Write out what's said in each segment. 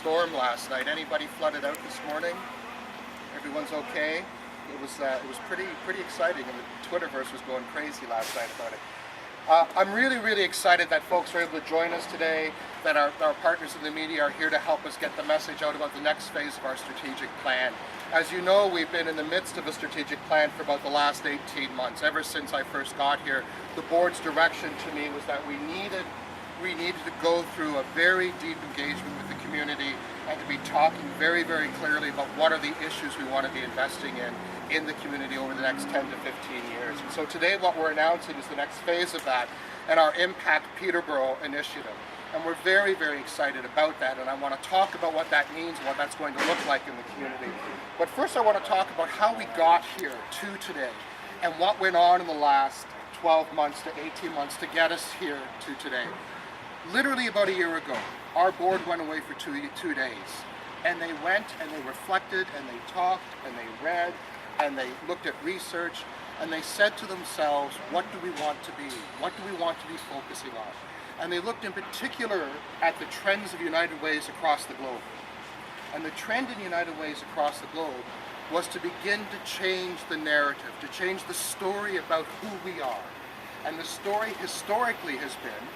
storm last night. Anybody flooded out this morning? Everyone's okay? It was pretty exciting, and the Twitterverse was going crazy last night about it. I'm really excited that folks are able to join us today, that our partners in the media are here to help us get the message out about the next phase of our strategic plan. As you know, we've been in the midst of a strategic plan for about the last 18 months. Ever since I first got here, the board's direction to me was that we needed to go through a very deep engagement with the community and to be talking very clearly about what are the issues we want to be investing in the community over the next 10 to 15 years. And so today what we're announcing is the next phase of that and our Impact Peterborough initiative. And we're very excited about that, and I want to talk about what that means and what that's going to look like in the community. But first I want to talk about how we got here to today and what went on in the last 12 months to 18 months to get us here to today. Literally about a year ago, our board went away for two days, and they went and they reflected and they talked and they read and they looked at research, and they said to themselves, what do we want to be? What do we want to be focusing on? And they looked in particular at the trends of United Ways across the globe. And the trend in United Ways across the globe was to begin to change the narrative, to change the story about who we are. And the story historically has been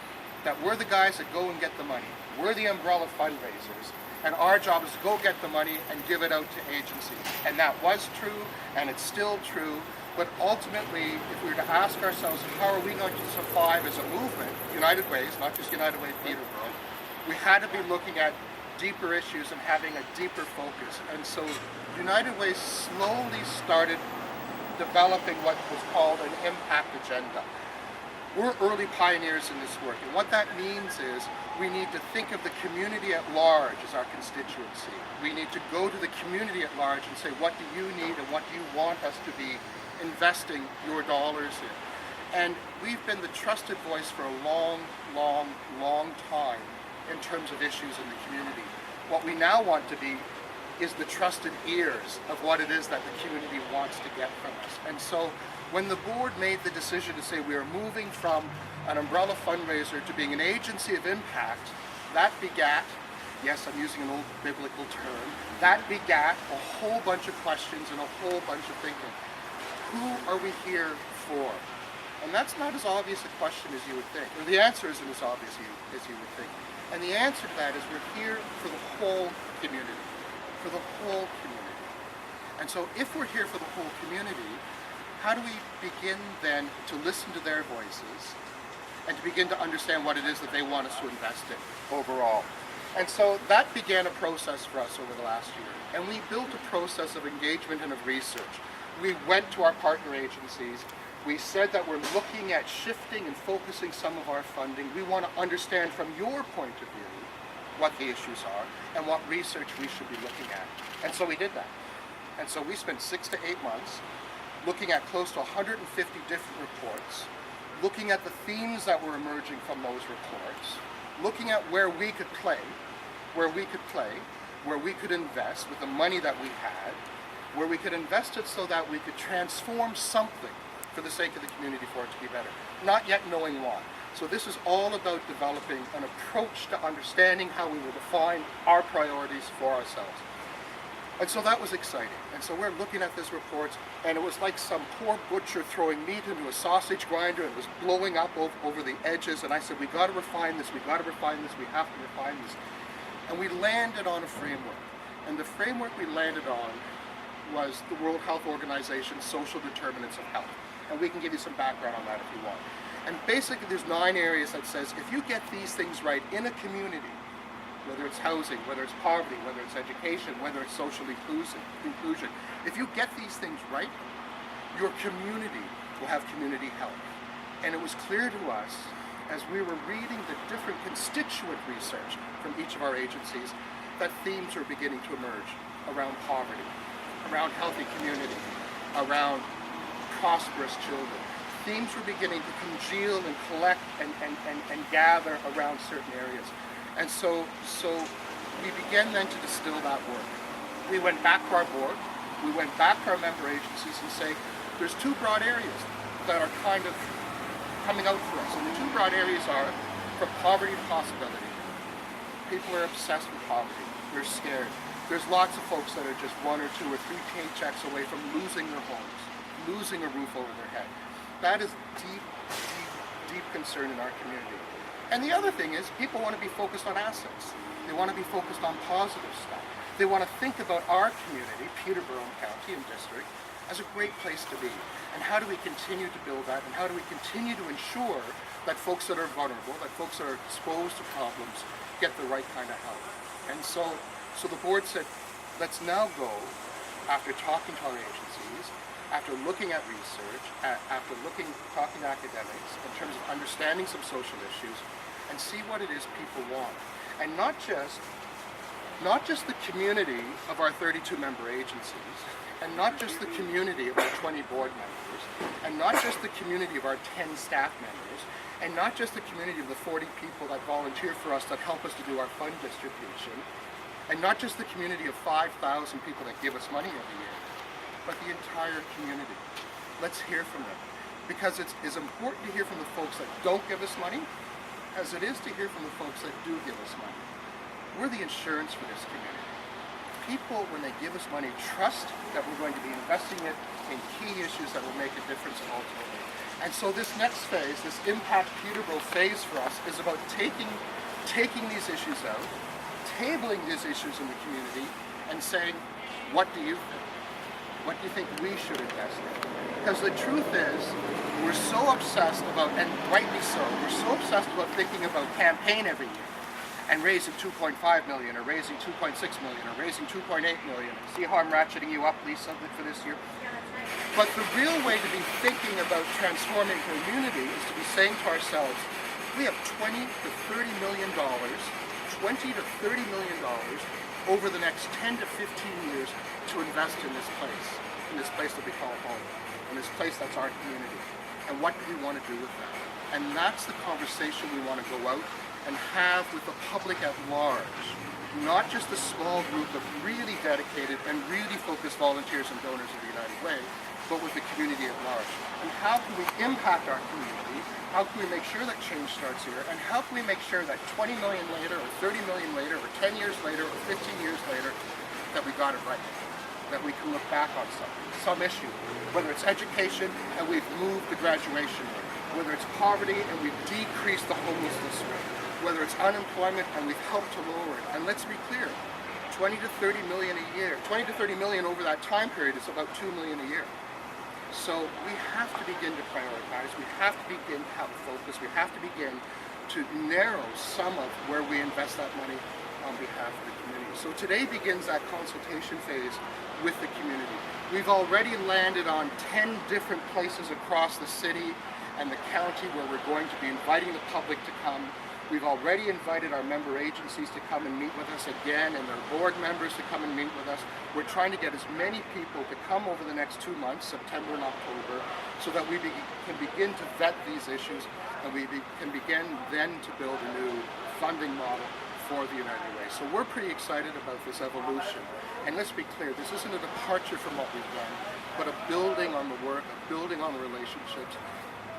that we're the guys that go and get the money. We're the umbrella fundraisers, and our job is to go get the money and give it out to agencies. And that was true, and it's still true, but ultimately, if we were to ask ourselves, how are we going to survive as a movement, United Ways, not just United Way Peterborough, we had to be looking at deeper issues and having a deeper focus. And so United Way slowly started developing what was called an impact agenda. We're early pioneers in this work, and what that means is we need to think of the community at large as our constituency. We need to go to the community at large and say, what do you need and what do you want us to be investing your dollars in? And we've been the trusted voice for a long time in terms of issues in the community. What we now want to be is the trusted ears of what it is that the community wants to get from us. And so when the board made the decision to say we are moving from an umbrella fundraiser to being an agency of impact, that begat, yes, I'm using an old biblical term, that begat a whole bunch of questions and a whole bunch of thinking. Who are we here for? And that's not as obvious a question as you would think, or the answer isn't as obvious as you would think. And the answer to that is we're here for the whole community, for the whole community. And so if we're here for the whole community, how do we begin then to listen to their voices and to begin to understand what it is that they want us to invest in overall? And so that began a process for us over the last year. And we built a process of engagement and of research. We went to our partner agencies. We said that we're looking at shifting and focusing some of our funding. We want to understand from your point of view what the issues are and what research we should be looking at. And so we did that. And so we spent 6 to 8 months looking at close to 150 different reports, looking at the themes that were emerging from those reports, looking at where we could play, where we could invest with the money that we had, where we could invest it so that we could transform something for the sake of the community for it to be better, not yet knowing what. So this is all about developing an approach to understanding how we will define our priorities for ourselves. And so that was exciting. And so we're looking at these reports, and it was like some poor butcher throwing meat into a sausage grinder, and it was blowing up over the edges. And I said, we got to refine this, we got to refine this, we have to refine this. And we landed on a framework. And the framework we landed on was the World Health Organization's social determinants of health. And we can give you some background on that if you want. And basically there's 9 areas that says if you get these things right in a community, whether it's housing, whether it's poverty, whether it's education, whether it's social inclusion, if you get these things right, your community will have community health. And it was clear to us as we were reading the different constituent research from each of our agencies that themes were beginning to emerge around poverty, around healthy community, around prosperous children. Themes were beginning to congeal and collect and gather around certain areas. And so we began then to distill that work. We went back to our board, we went back to our member agencies and say, there's 2 broad areas that are kind of coming out for us. And the 2 broad areas are from poverty to possibility. People are obsessed with poverty. They're scared. There's lots of folks that are just 1 or 2 or 3 paychecks away from losing their homes, losing a roof over their head. That is deep concern in our community. And the other thing is, people want to be focused on assets. They want to be focused on positive stuff. They want to think about our community, Peterborough County and District, as a great place to be. And how do we continue to build that? And how do we continue to ensure that folks that are vulnerable, that folks that are exposed to problems, get the right kind of help? And so the board said, let's now go, after talking to our agencies, after looking at research, after talking to academics, in terms of understanding some social issues, and see what it is people want. And not just the community of our 32 member agencies, and not just the community of our 20 board members, and not just the community of our 10 staff members, and not just the community of the 40 people that volunteer for us that help us to do our fund distribution, and not just the community of 5,000 people that give us money every year, but the entire community. Let's hear from them. Because it's as important to hear from the folks that don't give us money as it is to hear from the folks that do give us money. We're the insurance for this community. People, when they give us money, trust that we're going to be investing it in key issues that will make a difference ultimately. And so this next phase, this Impact Peterborough phase for us, is about taking these issues out, tabling these issues in the community, and saying, what do you think? What do you think we should invest in? Because the truth is, we're so obsessed about, and rightly so, we're so obsessed about thinking about campaign every year and raising 2.5 million or raising 2.6 million or raising 2.8 million. See how I'm ratcheting you up, Lisa, for this year? But the real way to be thinking about transforming community is to be saying to ourselves, we have $20 to $30 million over the next 10 to 15 years to invest in this place that we call home, in this place that's our community. And what do we want to do with that? And that's the conversation we want to go out and have with the public at large, not just a small group of really dedicated and really focused volunteers and donors of the United Way, but with the community at large. And how can we impact our community? How can we make sure that change starts here? And how can we make sure that 20 million later, or 30 million later, or 10 years later, or 15 years later, that we got it right? That we can look back on something, some issue, whether it's education and we've moved the graduation rate, whether it's poverty and we've decreased the homelessness rate, whether it's unemployment and we've helped to lower it. And let's be clear, 20 to 30 million a year, 20 to 30 million over that time period is about 2 million a year. So we have to begin to prioritize, we have to begin to have a focus, we have to begin to narrow some of where we invest that money on behalf of the community. So today begins that consultation phase with the community. We've already landed on 10 different places across the city and the county where we're going to be inviting the public to come. We've already invited our member agencies to come and meet with us again, and their board members to come and meet with us. We're trying to get as many people to come over the next 2 months, September and October, so that we can begin to vet these issues, and we can begin then to build a new funding model for the United Way. So we're pretty excited about this evolution. And let's be clear, this isn't a departure from what we've done, but a building on the work, a building on the relationships.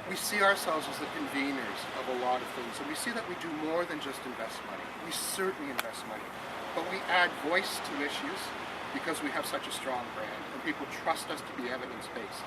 We see ourselves as the conveners of a lot of things, and we see that we do more than just invest money. We certainly invest money, but we add voice to issues because we have such a strong brand, and people trust us to be evidence-based.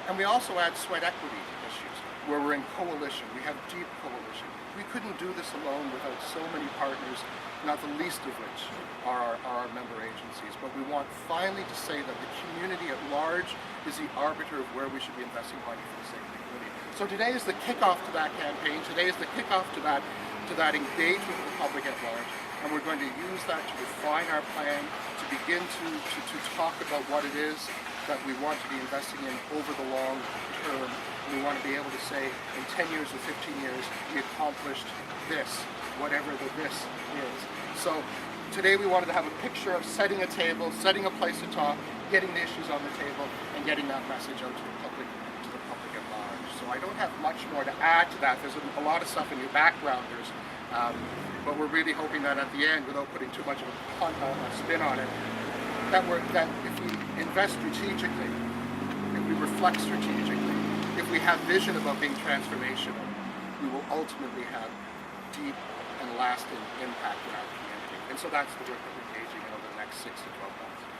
And we also add sweat equity to issues, where we're in coalition. We have deep coalition. We couldn't do this alone without so many partners, not the least of which are our member agencies. But we want finally to say that the community at large is the arbiter of where we should be investing money for the sake of the community. So today is the kickoff to that campaign. Today is the kickoff to that engagement with the public at large. And we're going to use that to refine our plan, to begin to talk about what it is that we want to be investing in over the long term. We want to be able to say, in 10 years or 15 years, we accomplished this, whatever the this is. So today we wanted to have a picture of setting a table, setting a place to talk, getting the issues on the table, and getting that message out to the public at large. So I don't have much more to add to that. There's a lot of stuff in your backgrounders, but we're really hoping that at the end, without putting too much of a spin on it, that if we invest strategically, if we reflect strategically, if we have vision about being transformational, we will ultimately have deep and lasting impact in our community. And so that's the work that we're engaging in over the next 6 to 12 months.